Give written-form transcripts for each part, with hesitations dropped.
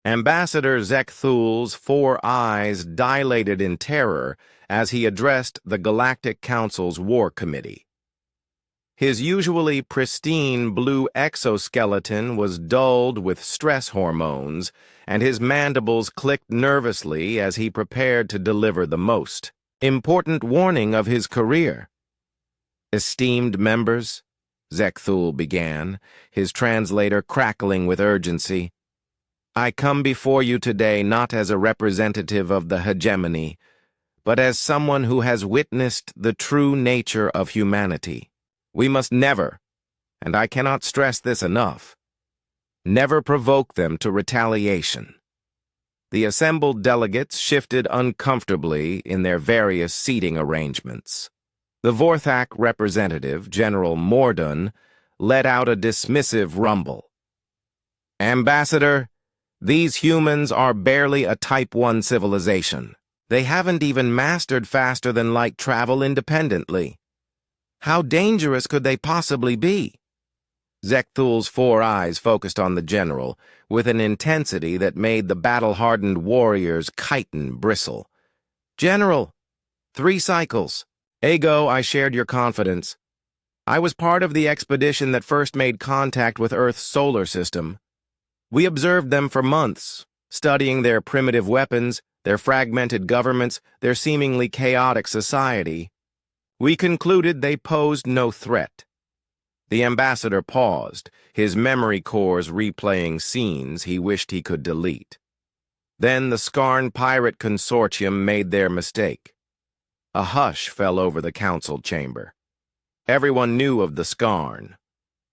Ambassador Zekthul's 4 eyes dilated in terror as he addressed the Galactic Council's War Committee. His usually pristine blue exoskeleton was dulled with stress hormones, and his mandibles clicked nervously as he prepared to deliver the most important warning of his career. "Esteemed members," Zekthul began, his translator crackling with urgency, "I come before you today not as a representative of the hegemony, but as someone who has witnessed the true nature of humanity. We must never, and I cannot stress this enough, never provoke them to retaliation." The assembled delegates shifted uncomfortably in their various seating arrangements. The Vorthak representative, General Mordun, let out a dismissive rumble. "Ambassador, these humans are barely a Type 1 civilization. They haven't even mastered faster-than-light travel independently. How dangerous could they possibly be?" Zekthul's 4 eyes focused on the general, with an intensity that made the battle-hardened warrior's chitin bristle. "General, 3 cycles. Ago, I shared your confidence. I was part of the expedition that first made contact with Earth's solar system. We observed them for months, studying their primitive weapons, their fragmented governments, their seemingly chaotic society. We concluded they posed no threat." The ambassador paused, his memory cores replaying scenes he wished he could delete. Then the Skarn pirate consortium made their mistake. A hush fell over the council chamber. Everyone knew of the Skarn.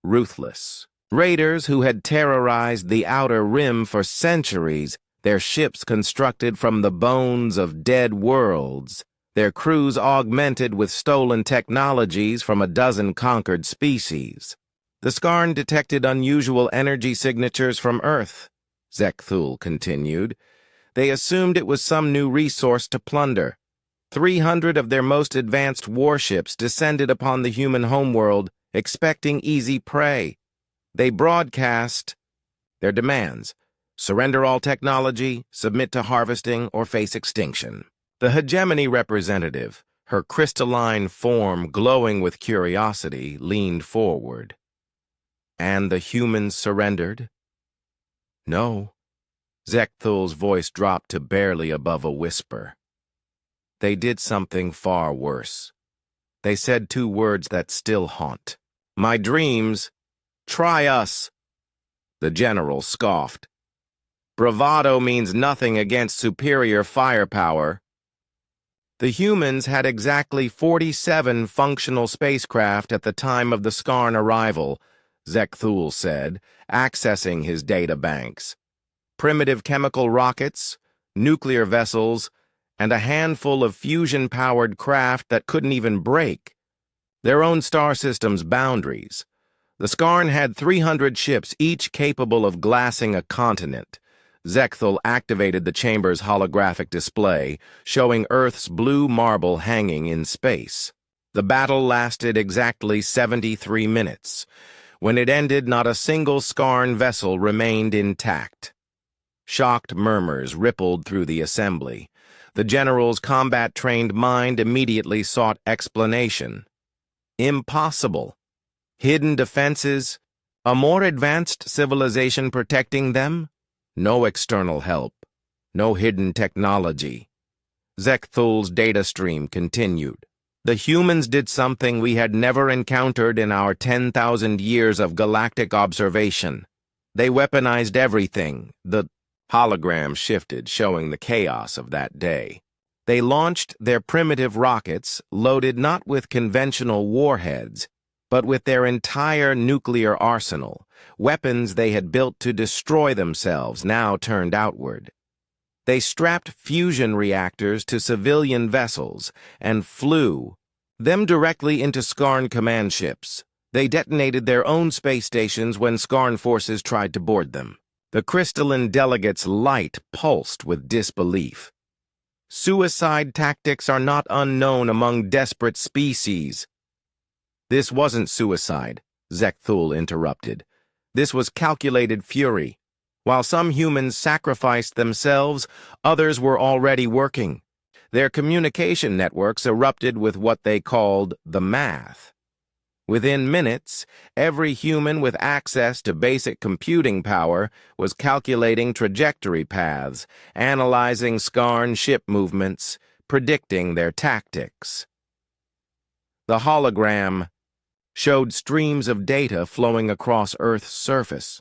Ruthless. Raiders who had terrorized the Outer Rim for centuries, their ships constructed from the bones of dead worlds, their crews augmented with stolen technologies from a dozen conquered species. The Skarn detected unusual energy signatures from Earth, Zekthul continued. They assumed it was some new resource to plunder. 300 of their most advanced warships descended upon the human homeworld, expecting easy prey. They broadcast their demands: surrender all technology, submit to harvesting, or face extinction. The hegemony representative, her crystalline form glowing with curiosity, leaned forward. "And the humans surrendered?" "No." Zekthul's voice dropped to barely above a whisper. "They did something far worse. They said 2 words that still haunt. My dreams. Try us." The general scoffed. "Bravado means nothing against superior firepower." The humans had exactly 47 functional spacecraft at the time of the Skarn arrival, Zekthul said, accessing his data banks. Primitive chemical rockets, nuclear vessels, and a handful of fusion-powered craft that couldn't even break their own star system's boundaries. The Skarn had 300 ships, each capable of glassing a continent. Zekthul activated the chamber's holographic display, showing Earth's blue marble hanging in space. The battle lasted exactly 73 minutes. When it ended, not a single Skarn vessel remained intact. Shocked murmurs rippled through the assembly. The general's combat-trained mind immediately sought explanation. Impossible. Hidden defenses? A more advanced civilization protecting them? No external help. No hidden technology. Zekthul's data stream continued. The humans did something we had never encountered in our 10,000 years of galactic observation. They weaponized everything. The hologram shifted, showing the chaos of that day. They launched their primitive rockets, loaded not with conventional warheads, but with their entire nuclear arsenal, weapons they had built to destroy themselves, now turned outward. They strapped fusion reactors to civilian vessels and flew them directly into Skarn command ships. They detonated their own space stations when Skarn forces tried to board them. The crystalline delegate's light pulsed with disbelief. Suicide tactics are not unknown among desperate species. This wasn't suicide, Zekthul interrupted. This was calculated fury. While some humans sacrificed themselves, others were already working. Their communication networks erupted with what they called the math. Within minutes, every human with access to basic computing power was calculating trajectory paths, analyzing Skarn ship movements, predicting their tactics. The hologram showed streams of data flowing across Earth's surface.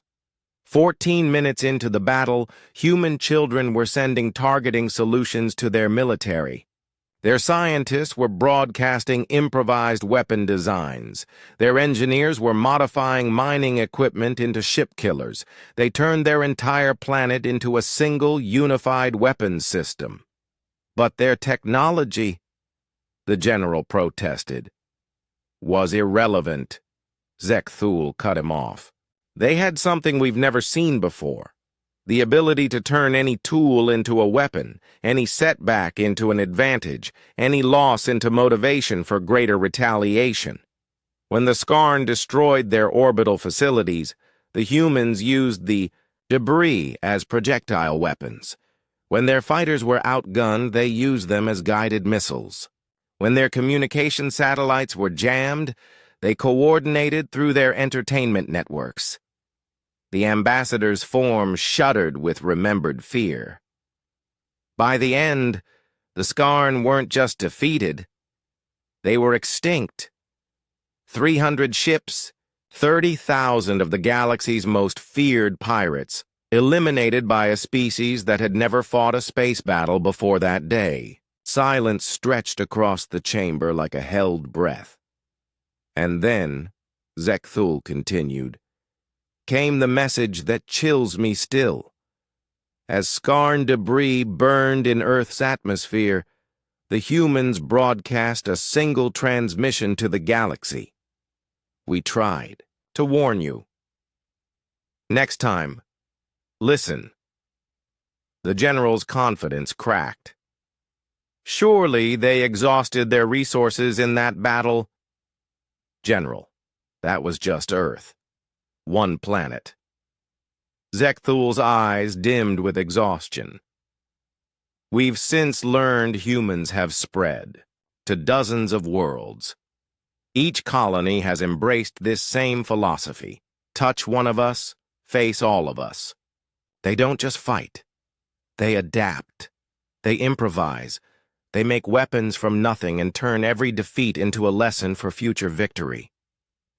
14 minutes into the battle, human children were sending targeting solutions to their military. Their scientists were broadcasting improvised weapon designs. Their engineers were modifying mining equipment into ship killers. They turned their entire planet into a single unified weapons system. But their technology, the general protested, was irrelevant. Zekthul cut him off. They had something we've never seen before. The ability to turn any tool into a weapon, any setback into an advantage, any loss into motivation for greater retaliation. When the Skarn destroyed their orbital facilities, the humans used the debris as projectile weapons. When their fighters were outgunned, they used them as guided missiles. When their communication satellites were jammed, they coordinated through their entertainment networks. The ambassador's form shuddered with remembered fear. By the end, the Skarn weren't just defeated. They were extinct. 300 ships, 30,000 of the galaxy's most feared pirates, eliminated by a species that had never fought a space battle before that day. Silence stretched across the chamber like a held breath. And then, Zekthul continued, came the message that chills me still. As Skarn debris burned in Earth's atmosphere, the humans broadcast a single transmission to the galaxy. We tried to warn you. Next time, listen. The general's confidence cracked. Surely they exhausted their resources in that battle. General, that was just Earth. One planet. Zekthul's eyes dimmed with exhaustion. We've since learned humans have spread to dozens of worlds. Each colony has embraced this same philosophy. Touch one of us, face all of us. They don't just fight. They adapt. They improvise. They make weapons from nothing and turn every defeat into a lesson for future victory.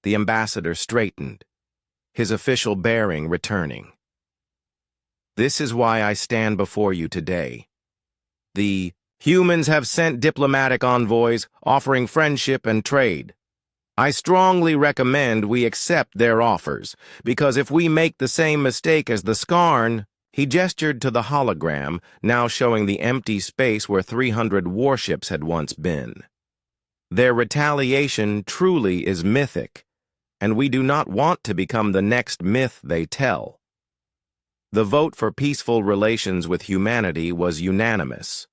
The ambassador straightened, his official bearing returning. This is why I stand before you today. The humans have sent diplomatic envoys offering friendship and trade. I strongly recommend we accept their offers, because if we make the same mistake as the Skarn, he gestured to the hologram, now showing the empty space where 300 warships had once been. Their retaliation truly is mythic, and we do not want to become the next myth they tell. The vote for peaceful relations with humanity was unanimous.